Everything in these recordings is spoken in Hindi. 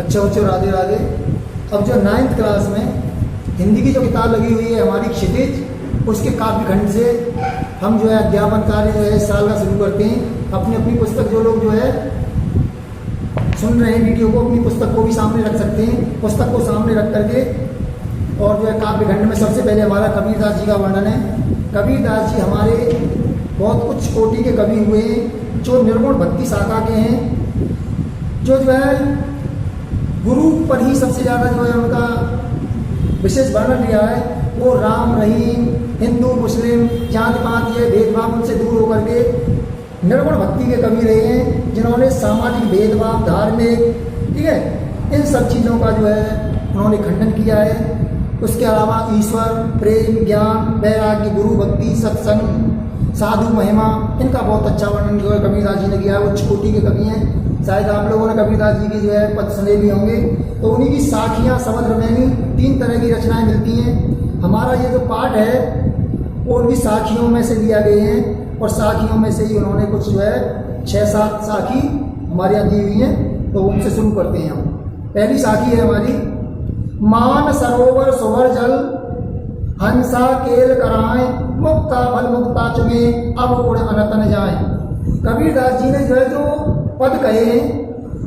अच्छा बच्चों, राधे राधे। अब जो 9th क्लास में हिंदी की जो किताब लगी हुई है हमारी क्षितिज, उसके काव्य खंड से हम जो है अध्यापन कार्य जो है इस साल का शुरू करते हैं। अपनी अपनी पुस्तक जो लोग जो है सुन रहे हैं वीडियो को, अपनी पुस्तक को भी सामने रख सकते हैं। पुस्तक को सामने रख करके और जो है काव्य खंड में सबसे पहले हमारा कबीरदास जी का वर्णन है। कबीरदास जी हमारे बहुत उच्च कोटि के कवि हुए हैं, जो निर्गुण भक्ति शाखा के हैं, जो है गुरु पर ही सबसे ज़्यादा जो है उनका विशेष वर्णन लिया है। वो राम रहीम, हिंदू मुस्लिम जात पात ये भेदभाव उनसे दूर होकर के निर्गुण भक्ति के कवि रहे हैं, जिन्होंने सामाजिक भेदभाव, धार्मिक, ठीक है, इन सब चीज़ों का जो है उन्होंने खंडन किया है। उसके अलावा ईश्वर, प्रेम, ज्ञान, वैराग्य, गुरु भक्ति, सत्संग, साधु महिमा, इनका बहुत अच्छा वर्णन जो है कबीरदास जी ने किया है। उच्च कोटि के कवि हैं। शायद आप लोगों ने कबीरदास जी की जो है पद सुने भी होंगे। तो उन्हीं की साखियाँ, समग्र मैनी, 3 तरह की रचनाएं मिलती हैं। हमारा ये जो पाठ है वो उनकी साखियों में से लिया गए हैं, और साखियों में से ही उन्होंने कुछ जो है 6-7 साखी हमारे यहाँ दी हुई हैं। तो उनसे शुरू करते हैं हम। पहली साखी है हमारी, मान सरोवर सुवर जल, हंसा केल कराएं, मुक्ता फल मुक्ता चुमे, अब उड़ अनतन जाए। कबीरदास जी ने जो है जो पद कहे हैं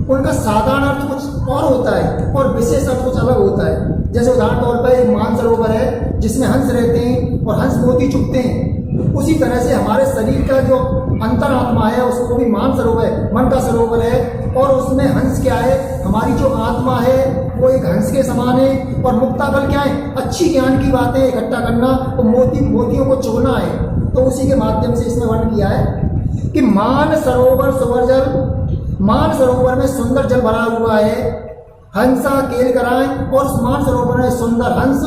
उनका साधारण अर्थ कुछ और होता है और विशेष अर्थ कुछ अलग होता है। जैसे उदाहरण तौर पर एक मान सरोवर है जिसमें हंस रहते हैं और हंस मोती चुगते हैं, उसी तरह से हमारे शरीर का जो अंतरात्मा है उसको भी मान सरोवर है, मन का सरोवर है। और उसमें हंस क्या है, हमारी जो आत्मा है वो एक हंस के समान है। और मुक्ता फल क्या है, अच्छी ज्ञान की बातें इकट्ठा करना, तो मोतियों को चुगना है। तो उसी के माध्यम से इसमें वर्णन किया है कि मान सरोवर सुवर जल, मान सरोवर में सुंदर जल भरा हुआ है, हंसा केल कराएं, और मान सरोवर में सुंदर हंस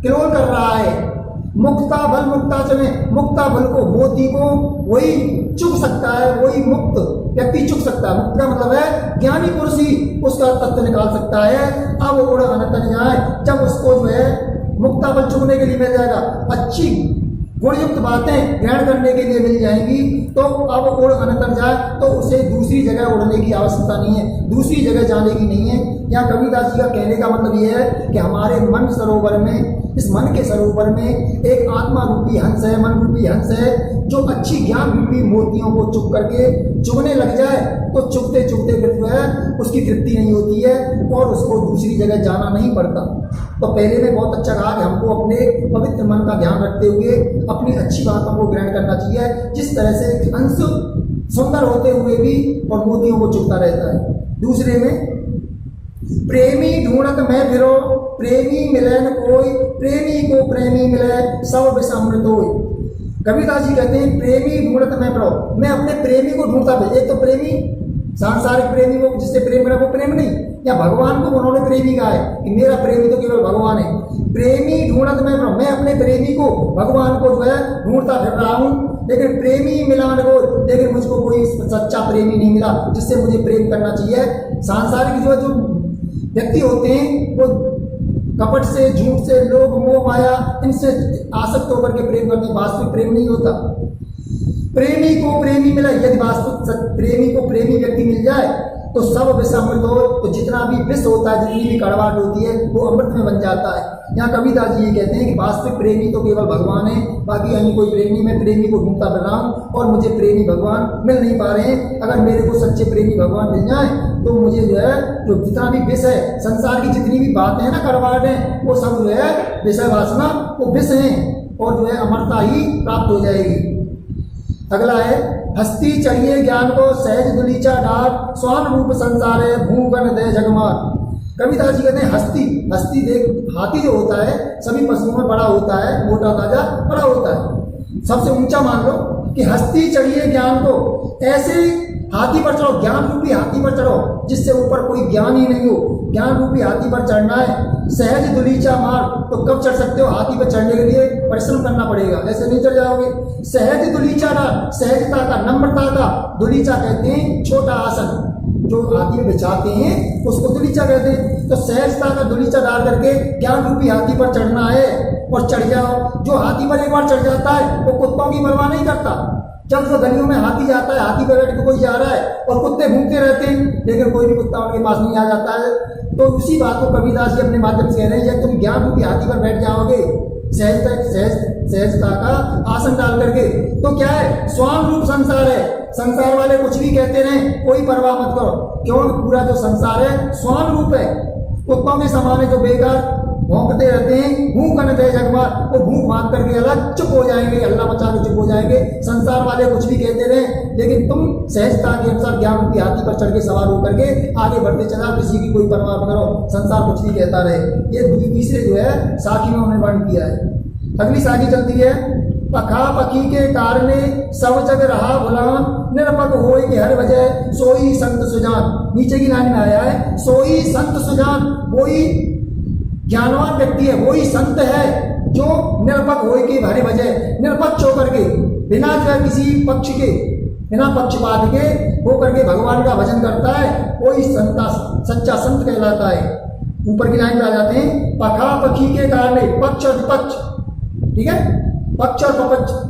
किलोल कर रहा है। मुक्ता फल मुक्ता चले, मुक्ता फल को, मोती को वही चुग सकता है, वही मुक्त व्यक्ति चुग सकता है। मुक्त का मतलब है ज्ञानी पुरुष ही उसका तत्व निकाल सकता है। अब वो उड़ अनंत जाए, जब उसको जो है मुक्ता फल चुगने के लिए मिल जाएगा, अच्छी गुणयुक्त बातें ग्रहण करने के लिए मिल जाएंगी, तो अब उड़ अनंतर जाए, तो उसे दूसरी जगह उड़ने की आवश्यकता नहीं है, दूसरी जगह जाने की नहीं है। यहाँ कबीरदास जी का कहने का मतलब ये है कि हमारे मन सरोवर में, इस मन के सरोवर में एक आत्मा रूपी हंस है, मन रूपी हंस है, जो अच्छी ज्ञान रूपी मोतियों को चुग करके चुगने लग जाए, तो चुगते चुगते फिर जो है उसकी तृप्ति नहीं होती है और उसको दूसरी जगह जाना नहीं पड़ता। तो पहले ने बहुत अच्छा कहा कि हमको अपने पवित्र मन का ध्यान रखते हुए अपनी अच्छी बातों को ग्रहण करना चाहिए, जिस तरह से हंस सुंदर होते हुए भी और मोतियों को चुगता रहता है। दूसरे में, प्रेमी ढूंढत मैं फिरो, प्रेमी मिले न कोई, प्रेमी को प्रेमी मिले, सब विषमृत होय। कबीरदास जी कहते हैं प्रेमी ढूंढत मैं फिरो, मैं अपने प्रेमी को ढूंढता फिर। एक तो प्रेमी सांसारिक प्रेमी को जिससे प्रेम करा वो प्रेम नहीं, या भगवान को उन्होंने प्रेमी कहा है कि मेरा प्रेमी तो केवल भगवान है। प्रेमी ढूंढत मैं फिरो, मैं अपने प्रेमी को, भगवान को जो है ढूंढता फिर रहा हूँ, लेकिन प्रेमी मिला न कोई, लेकिन मुझको कोई सच्चा प्रेमी नहीं मिला जिससे मुझे प्रेम करना चाहिए। सांसारिक जो व्यक्ति होते हैं वो कपट से, झूठ से, लोभ मोह माया इनसे आसक्त होकर के प्रेम करते हैं, वास्तविक प्रेम नहीं होता। प्रेमी को प्रेमी मिला, यदि वास्तविक प्रेमी को प्रेमी व्यक्ति मिल जाए तो सब विष अमृत हो, तो जितना भी विष होता है, जितनी भी कड़वाहट होती है वो अमृत में बन जाता है। यहाँ कबीरदास जी ये कहते हैं कि वास्तविक प्रेमी तो केवल भगवान है, बाकी अन्य कोई प्रेमी, मैं प्रेमी को ढूंढता फिर रहा हूँ और मुझे प्रेमी भगवान मिल नहीं पा रहे हैं। अगर मेरे को सच्चे प्रेमी भगवान मिल जाए तो मुझे जो है जो जितना भी विष है, संसार की जितनी भी बातें हैं ना, कड़वाहट है, वो सब जो है विषय वासना वो विष हैं और जो है अमरता ही प्राप्त हो जाएगी। अगला है, हस्ती चढ़िए ज्ञान को, सहज दुलीचा डाक, स्वान रूप संसार है, भूगन दे जगमार। कबीरदास जी कहते हैं हस्ती देख, हाथी जो होता है सभी पशुओं में बड़ा होता है, मोटा ताजा बड़ा होता है, सबसे ऊंचा मान लो कि हस्ती चढ़िए ज्ञान को, ऐसे हाथी पर चढ़ो, ज्ञान रूपी हाथी पर चढ़ो जिससे ऊपर कोई ज्ञान ही नहीं हो। ज्ञान रूपी हाथी पर चढ़ना है, सहज दुलीचा मार, तो कब चढ़ सकते हो? हाथी पर चढ़ने के लिए परिश्रम करना पड़ेगा, ऐसे नहीं चढ़ जाओगे। सहज दुलीचा डाल, सहजता का, नम्रता का, दुलीचा कहते हैं छोटा आसन जो हाथी में बिछाते हैं उसको दुलीचा कहते हैं। तो सहजता का दुलीचा डाल करके ज्ञान रूपी हाथी पर चढ़ना है और चढ़ जाओ। जो हाथी पर एक बार चढ़ जाता है वो कुत्तों की परवाह नहीं करता, जब जो गलियों में हाथी जाता है, हाथी पे बैठ के कोई जा रहा है और कुत्ते घूमते रहते हैं, लेकिन कोई भी कुत्ता उनके पास नहीं आ जाता है। तो उसी बात को कबीरदास जी अपने माध्यम से कह रहे हैं, जब तुम ज्ञान रूपी हाथी पर बैठ जाओगे सहजता का आसन डाल करके, तो क्या है, स्वान रूप संसार है। संसार वाले कुछ भी कहते रहे, कोई परवाह मत करो, क्यों, पूरा जो संसार है स्वान रूप है, कुत्तों के समान है, जो बेकार भौंकते रहते हैं, भूख करते जगमा, वो भूख भाग करके अलग चुप हो जाएंगे, अल्लाह बचा के चुप हो जाएंगे। संसार वाले कुछ भी कहते रहे, लेकिन तुम सहजता के अनुसार ज्ञान रूपी हाथी पर चढ़ के सवार होकर के आगे बढ़ते चला, किसी की कोई परवाह न करो, संसार कुछ भी कहता रहे। ये तीसरे जो है साखी में उन्होंने वर्ण किया है। अगली साखी चलती है, पखा पखी के कारणे सब जग रहा भुलान, निरपक होए कि हर वजह सोई संत सुजान। नीचे की लाइन में आया है, सोई संत सुजान, वही ज्ञानवान व्यक्ति है, वही संत है जो निरपक होए कि हर वजह, निरपक्ष होकर के, बिना जो है किसी पक्ष के, बिना पक्षपात के होकर के भगवान का भजन करता है, वही सच्चा संत कहलाता है। ऊपर की लाइन में आ जाते हैं, पखा पखी के कारण, पक्ष और विपक्ष, ठीक है, पक्ष और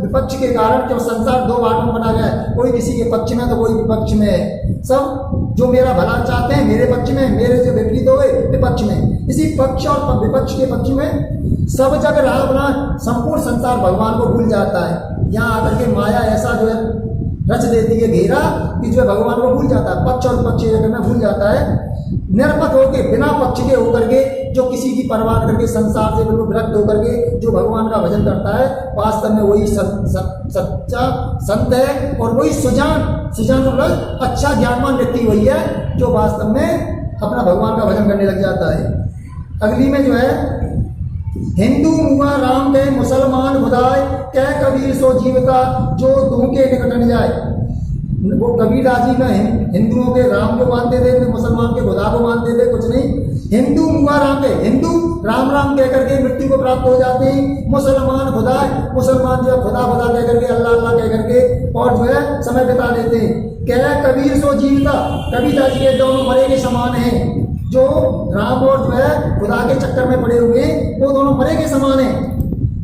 विपक्ष के कारण, क्यों संसार दो भागों में बना गया है, कोई किसी के पक्ष में तो कोई विपक्ष में है। सब जो मेरा भला चाहते हैं मेरे पक्ष में, मेरे जो विपरीत हो गए विपक्ष में। इसी पक्ष और विपक्ष के पक्ष में सब जग रहा बना, संपूर्ण संसार भगवान को भूल जाता है। यहाँ आकर के माया ऐसा जो है रच देती है घेरा कि जो है भगवान को भूल जाता है, पक्ष और विपक्ष जगह में भूल जाता है। निरपक होकर, बिना पक्ष के होकर के, जो किसी की परवाह करके संसार से बिल्कुल विरक्त होकर के जो भगवान का भजन करता है, वास्तव में वही सच्चा संत है। और वही सुजान मतलब अच्छा ज्ञानवान व्यक्ति वही है जो वास्तव में अपना भगवान का भजन करने लग जाता है। अगली में जो है, हिंदू मुआ राम के मुसलमान खुदाए, क्या कबीर सो जीवता जो धूके निकट न जाए। वो कबीरदास जी में हिंदुओं के राम को मानते थे, तो मुसलमान के खुदा को मानते थे, कुछ नहीं। हिंदू मुआ राम के, हिंदू राम राम कह करके मृत्यु को प्राप्त हो जाते हैं, मुसलमान खुदा, मुसलमान जो है खुदा खुदा कह करके, अल्लाह अल्लाह कह करके और जो है समय बिता देते हैं। क्या कबीर सो जीवता, कबीरदास जी के दोनों मरे के समान हैं। जो राम और जो है खुदा के चक्कर में पड़े हुए वो दोनों मरे के समान हैं।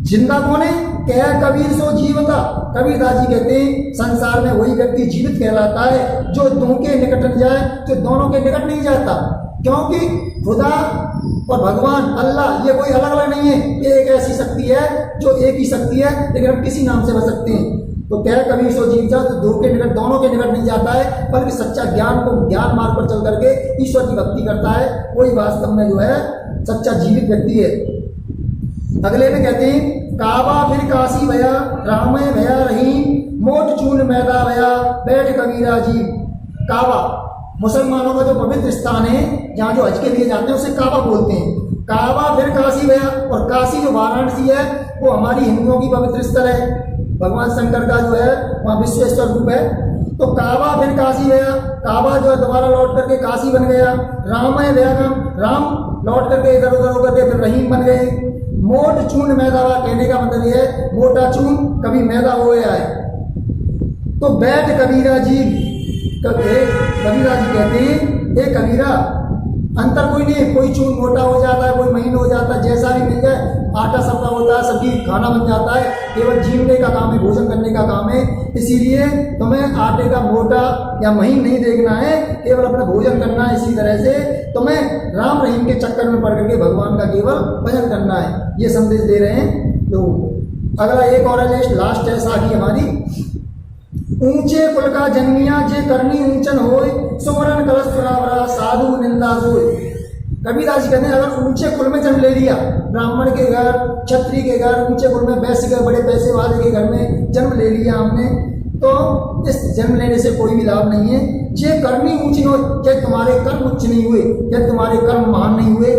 जिंदा कौन है, क्या कबीर सो जीवता, कबीरदास जी कहते हैं संसार में वही व्यक्ति जीवित कहलाता है जो दोनों के निकट न जाए, जो दोनों के निकट नहीं जाता, क्योंकि खुदा और भगवान अल्लाह ये कोई अलग अलग नहीं है, ये एक ऐसी शक्ति है जो एक ही शक्ति है, लेकिन हम किसी नाम से बच सकते हैं। तो क्या कबीर सो जीवता, तो दो के निकट, दोनों के निकट नहीं जाता है, बल्कि सच्चा ज्ञान को, ज्ञान मार्ग पर चल करके ईश्वर की भक्ति करता है, वही वास्तव में जो है सच्चा जीवित व्यक्ति है। अगले में कहते हैं, काबा फिर काशी भया, रामय भया रही, मोट चून मैदा भया, बैठ कबीरा जी। काबा मुसलमानों का जो पवित्र स्थान है, जहाँ जो हज के लिए जाते हैं उसे काबा बोलते हैं। काबा फिर काशी भया, और काशी जो वाराणसी है वो हमारी हिंदुओं की पवित्र स्थल है, भगवान शंकर का जो है वहाँ विश्वेश्वर रूप है। तो काबा फिर काशी भया, काबा जो है दोबारा लौट करके काशी बन गया। रामय भया, राम लौट करके इधर उधर होकर के फिर रहीम बन गए। मोट चून मैदा, कहने का मतलब ये है मोटा चून कभी मैदा हो गया है। तो बैठ कबीरा जी, कबीरा जी कहते हैं, हे कबीरा, अंतर कोई नहीं, कोई चून मोटा हो जाता है, कोई महीन हो जाता है, जैसा भी मिल जाए, आटा सबका होता है, सब्जी खाना बन जाता है, केवल जीवने का काम है, भोजन करने का काम है। इसीलिए तुम्हें आटे का मोटा या महीन नहीं देखना है, केवल अपना भोजन करना है। इसी तरह से तुम्हें राम रहीम के चक्कर में पड़ करके भगवान का केवल भजन करना है, ये संदेश दे रहे हैं लोगों को। अगला एक और लास्ट है साखी हमारी, ऊंचे कुल का जन्मिया जे करनी ऊंचन होय, सुवर्ण कलश बराबरा साधु निंदा सोय। कबीरदास जी कहते हैं, अगर ऊंचे कुल में जन्म ले लिया, ब्राह्मण के घर, क्षत्रिय के घर, ऊंचे कुल में, वैश्य के, बड़े पैसे वाले के घर में जन्म ले लिया हमने, तो इस जन्म लेने से कोई भी लाभ नहीं है। जे करनी ऊंची हो, चाहे तुम्हारे कर्म उच्च नहीं हुए, चाहे तुम्हारे कर्म महान नहीं हुए,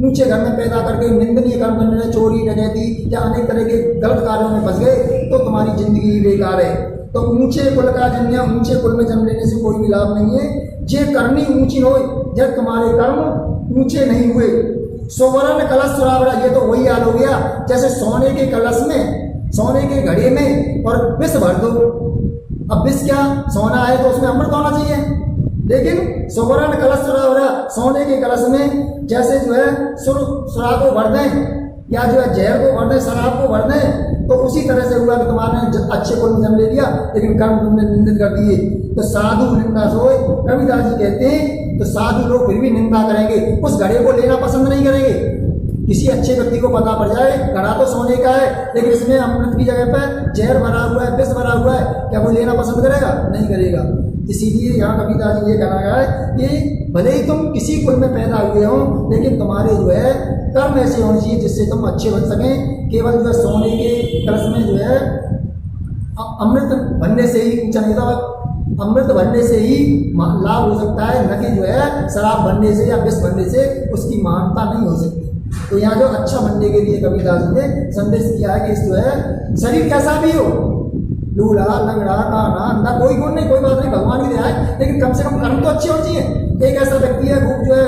ऊंचे घर में पैदा करके निंदनीय कर्म करने लगे, चोरी डकैती या अनेक तरह के गलत कार्यों में फंस गए, तो तुम्हारी जिंदगी ही बेकार है। तो ऊंचे कुल का जन्म, ऊंचे कुल में जन्म लेने से कोई भी लाभ नहीं है। जे करनी ऊंची हो, जब तुम्हारे कर्म ऊंचे नहीं हुए। सुवर्ण कलश सुरावरा, ये तो वही हाल हो गया जैसे सोने के कलश में, सोने के घड़े में और विष भर दो। अब विष क्या, सोना है तो उसमें अमृत होना चाहिए, लेकिन सुवर्ण कलश सुरावरा, सोने के कलश में जैसे जो है सुरा को भर दें या जो है जहर को भर दे, शराब को भर दे, तो उसी तरह से हुआ कि तुम्हारे अच्छे कुल में जन्म ले लिया लेकिन कर्म तुमने निंदित कर दिए। तो साधु निंदा सोए, कबीरदास जी कहते हैं तो साधु लोग फिर भी निंदा करेंगे, उस घड़े को लेना पसंद नहीं करेंगे। किसी अच्छे व्यक्ति को पता पड़ जाए घड़ा तो सोने का है लेकिन इसमें अमृत की जगह पर जहर भरा हुआ है, विष भरा हुआ है, क्या वो लेना पसंद करेगा? नहीं करेगा। इसीलिए यहाँ कबीरदास जी ये कहना गया है कि भले ही तुम किसी कुल में पैदा हुए हो लेकिन तुम्हारे जो है कर्म ऐसे होने चाहिए जिससे तुम अच्छे बन सकें। केवल जो है सोने के कलश में जो है अमृत भरने से ही ऊंचा नहीं था, अमृत भरने से ही लाभ हो सकता है, न कि जो है शराब भरने से या विष भरने से उसकी महानता नहीं हो सकती। तो यहाँ जो अच्छा बनने के लिए कबीरदास जी ने संदेश दिया है कि इस जो है शरीर कैसा भी हो, लूला लंगड़ा काना अंधा, कोई गुण नहीं, कोई बात नहीं, भगवान की दया है, लेकिन कम से कम कर्म तो अच्छे होने चाहिए। एक ऐसा व्यक्ति है खूब जो है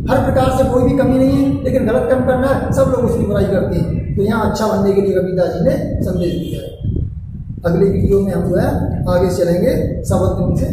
हर प्रकार से कोई भी कमी नहीं है लेकिन गलत कर्म करना है, सब लोग उसकी बुराई करते हैं। तो यहाँ अच्छा बनने के लिए कबीरदास जी ने संदेश दिया है। अगले वीडियो में हम जो है आगे चलेंगे सबक से।